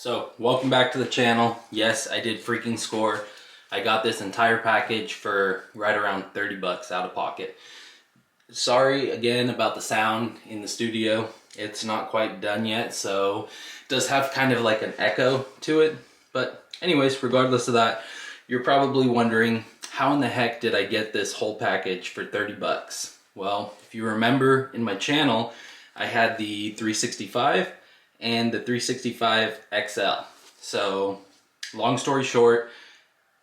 So, welcome back to the channel. Yes, I did freaking score. I got this entire package for right around 30 bucks out of pocket. Sorry again about the sound in the studio. It's not quite done yet, so it does have kind of like an echo to it. But anyways, regardless of that, you're probably wondering, how in the heck did I get this whole package for 30 bucks? Well, if you remember in my channel, I had the 365 and the 365 XL. So long story short,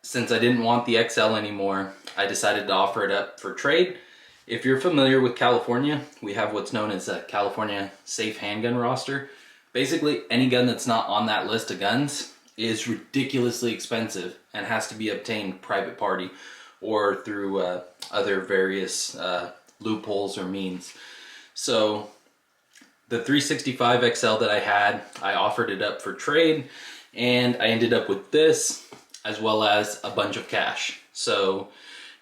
since I didn't want the XL anymore, I decided to offer it up for trade. If you're familiar with California, we have what's known as a California safe handgun roster. Basically, any gun that's not on that list of guns is ridiculously expensive and has to be obtained private party or through other various loopholes or means. So the 365 XL that I had, I offered it up for trade, and I ended up with this as well as a bunch of cash. So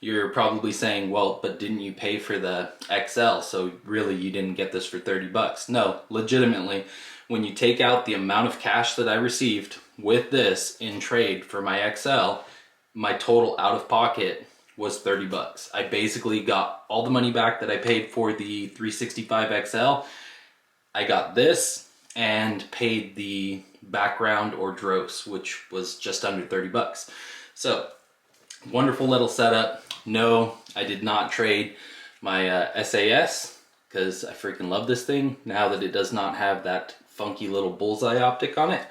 you're probably saying, well, but didn't you pay for the XL? So really you didn't get this for 30 bucks. No, legitimately, when you take out the amount of cash that I received with this in trade for my XL, my total out of pocket was 30 bucks. I basically got all the money back that I paid for the 365 XL. I got this and paid the background or dross, which was just under 30 bucks. So wonderful little setup. No, I did not trade my SAS because I freaking love this thing now that it does not have that funky little bullseye optic on it.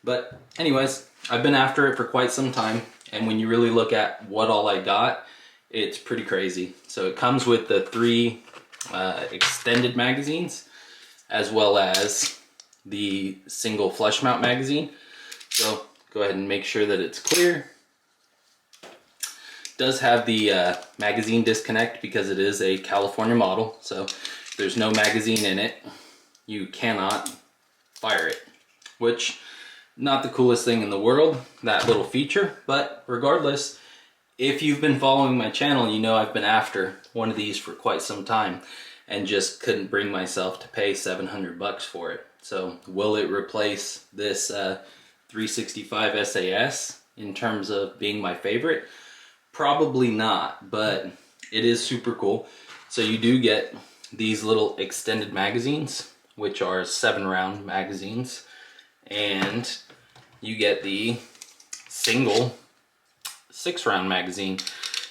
But anyways, I've been after it for quite some time, and when you really look at what all I got, it's pretty crazy. So it comes with the 3 extended magazines, as well as the single flush mount magazine. So go ahead and make sure that it's clear. It does have the magazine disconnect because it is a California model. So if there's no magazine in it, you cannot fire it, which not the coolest thing in the world, that little feature. But regardless, if you've been following my channel, you know I've been after one of these for quite some time and just couldn't bring myself to pay 700 bucks for it. So will it replace this 365 SAS in terms of being my favorite? Probably not, but it is super cool. So you do get these little extended magazines, which are 7-round magazines, and you get the single 6-round magazine.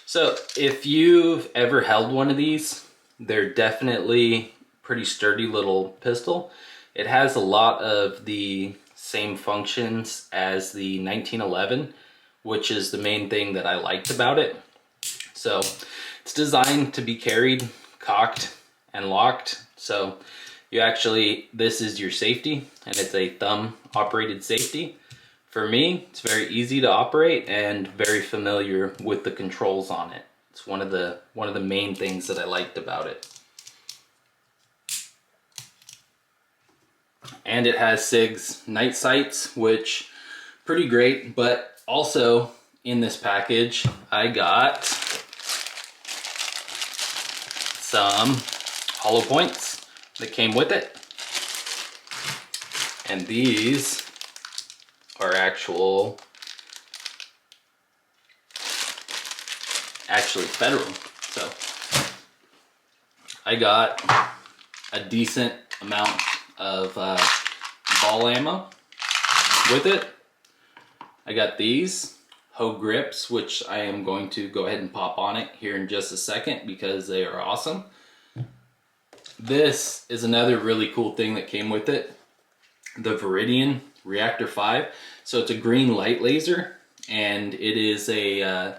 So if you've ever held one of these, they're definitely pretty sturdy little pistol. It has a lot of the same functions as the 1911, which is the main thing that I liked about it. So it's designed to be carried, cocked, and locked. So you actually, this is your safety, and it's a thumb operated safety. For me, it's very easy to operate and very familiar with the controls on it. It's one of the main things that I liked about it. And it has Sig's night sights, which pretty great, but also in this package I got some hollow points that came with it. And these are actually federal. So I got a decent amount of ball ammo with it. I got these Hoe grips, which I am going to go ahead and pop on it here in just a second because they are awesome. This is another really cool thing that came with it, the Viridian Reactor 5. So it's a green light laser, and it is a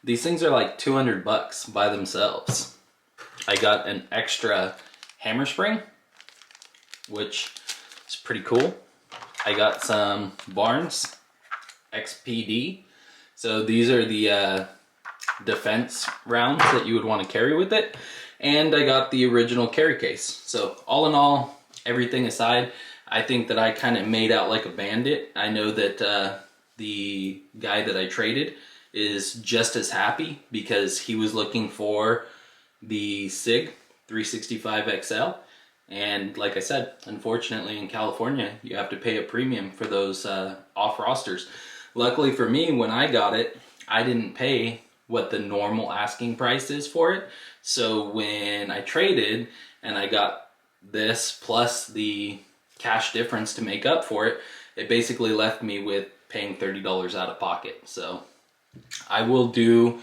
these things are like 200 bucks by themselves. I got an extra hammer spring, which is pretty cool. I got some Barnes XPD. So these are the defense rounds that you would want to carry with it. And I got the original carry case. So all in all, everything aside, I think that I kind of made out like a bandit. I know that the guy that I traded is just as happy because he was looking for the Sig 365 XL And like I said, unfortunately in California, you have to pay a premium for those off rosters. Luckily for me, when I got it, I didn't pay what the normal asking price is for it. So when I traded and I got this plus the cash difference to make up for it, it basically left me with paying $30 out of pocket. So I will do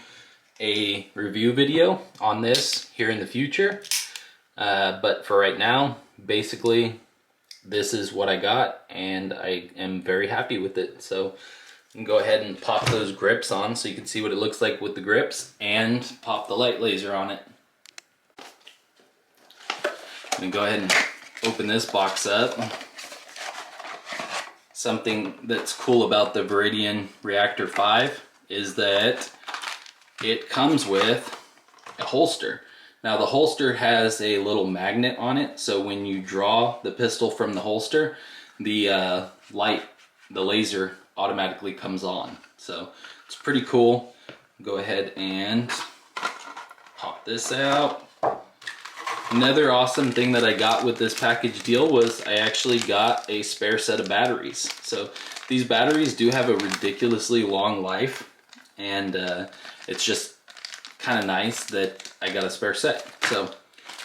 a review video on this here in the future. But for right now, basically, this is what I got, and I am very happy with it. So you can go ahead and pop those grips on so you can see what it looks like with the grips, and pop the light laser on it. I'm gonna go ahead and open this box up. Something that's cool about the Viridian Reactor 5 is that it comes with a holster. Now the holster has a little magnet on it, so when you draw the pistol from the holster, the laser automatically comes on. So it's pretty cool. Go ahead and pop this out. Another awesome thing that I got with this package deal was I actually got a spare set of batteries. So these batteries do have a ridiculously long life, and it's just kind of nice that I got a spare set. So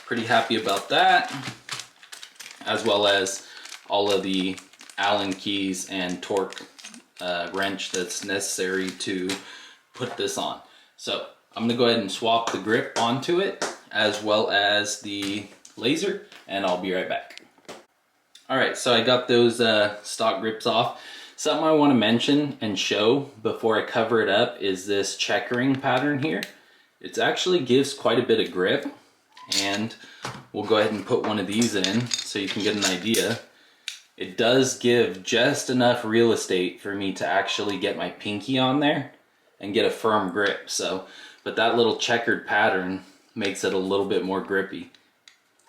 pretty happy about that, as well as all of the Allen keys and torque wrench that's necessary to put this on. So I'm gonna go ahead and swap the grip onto it as well as the laser, and I'll be right back. Alright, so I got those stock grips off. Something I want to mention and show before I cover it up is this checkering pattern here. It actually gives quite a bit of grip, and we'll go ahead and put one of these in so you can get an idea. It does give just enough real estate for me to actually get my pinky on there and get a firm grip. So, but that little checkered pattern makes it a little bit more grippy.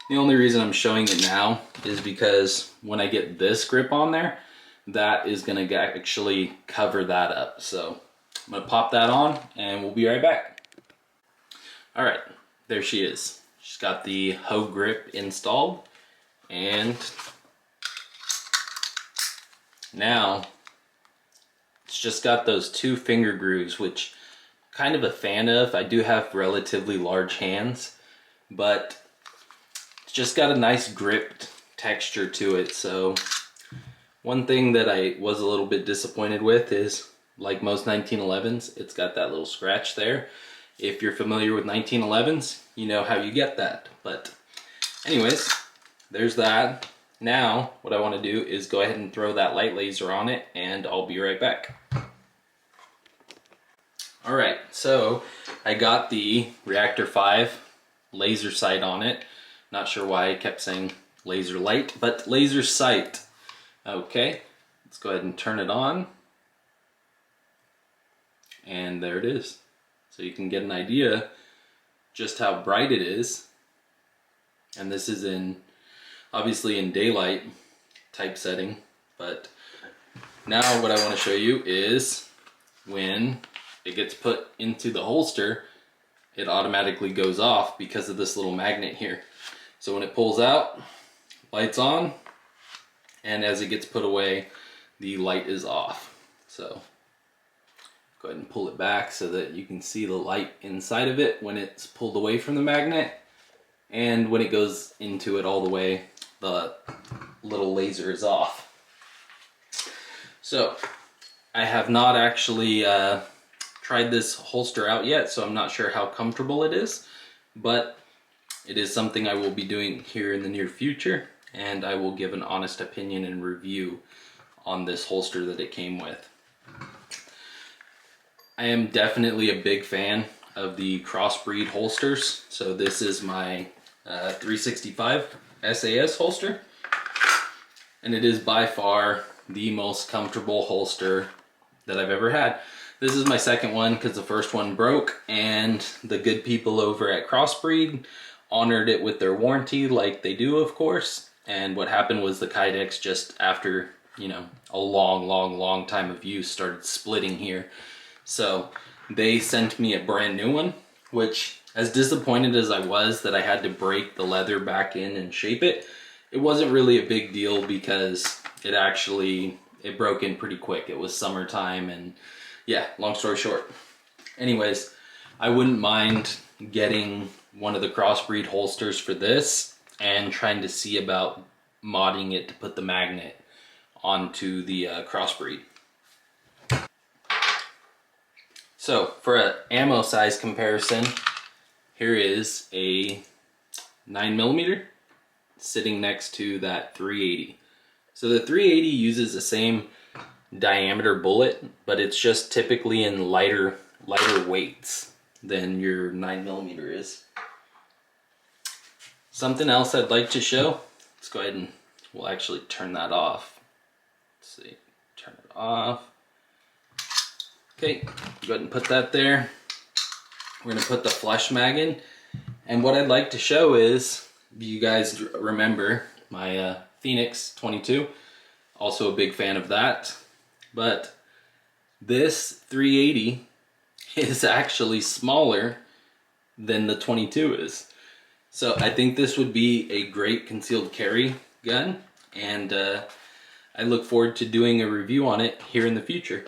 The only reason I'm showing it now is because when I get this grip on there, that is gonna actually cover that up. So I'm gonna pop that on and we'll be right back. All right, there she is. She's got the hoe grip installed, and now it's just got those 2 finger grooves, which I'm kind of a fan of. I do have relatively large hands, but it's just got a nice gripped texture to it. So one thing that I was a little bit disappointed with is, like most 1911s, it's got that little scratch there. If you're familiar with 1911s, you know how you get that. But anyways, there's that. Now, what I want to do is go ahead and throw that light laser on it, and I'll be right back. Alright, so I got the Reactor 5 laser sight on it. Not sure why I kept saying laser light, but laser sight. Okay, let's go ahead and turn it on. And there it is. So you can get an idea just how bright it is. And this is obviously in daylight type setting. But now what I want to show you is when it gets put into the holster, it automatically goes off because of this little magnet here. So when it pulls out, light's on, and as it gets put away, the light is off. So go ahead and pull it back so that you can see the light inside of it when it's pulled away from the magnet, and when it goes into it all the way, the little laser is off. So I have not actually tried this holster out yet, so I'm not sure how comfortable it is, but it is something I will be doing here in the near future, and I will give an honest opinion and review on this holster that it came with. I am definitely a big fan of the crossbreed holsters. So this is my 365 SAS holster, and it is by far the most comfortable holster that I've ever had. This is my second one because the first one broke, and the good people over at Crossbreed honored it with their warranty, like they do, of course. And what happened was the Kydex, just after, you know, a long time of use, started splitting here. So they sent me a brand new one, which, as disappointed as I was that I had to break the leather back in and shape it, it wasn't really a big deal because it broke in pretty quick. It was summertime, and yeah, long story short. Anyways, I wouldn't mind getting one of the crossbreed holsters for this and trying to see about modding it to put the magnet onto the crossbreed. So for an ammo size comparison, here is a 9mm sitting next to that 380. So the 380 uses the same diameter bullet, but it's just typically in lighter weights than your 9mm is. Something else I'd like to show. Let's go ahead and we'll actually turn that off. Let's see, turn it off. Okay, go ahead and put that there. We're gonna put the flush mag in. And what I'd like to show is, if you guys remember my Phoenix 22, also a big fan of that. But this 380 is actually smaller than the 22 is. So I think this would be a great concealed carry gun, and I look forward to doing a review on it here in the future.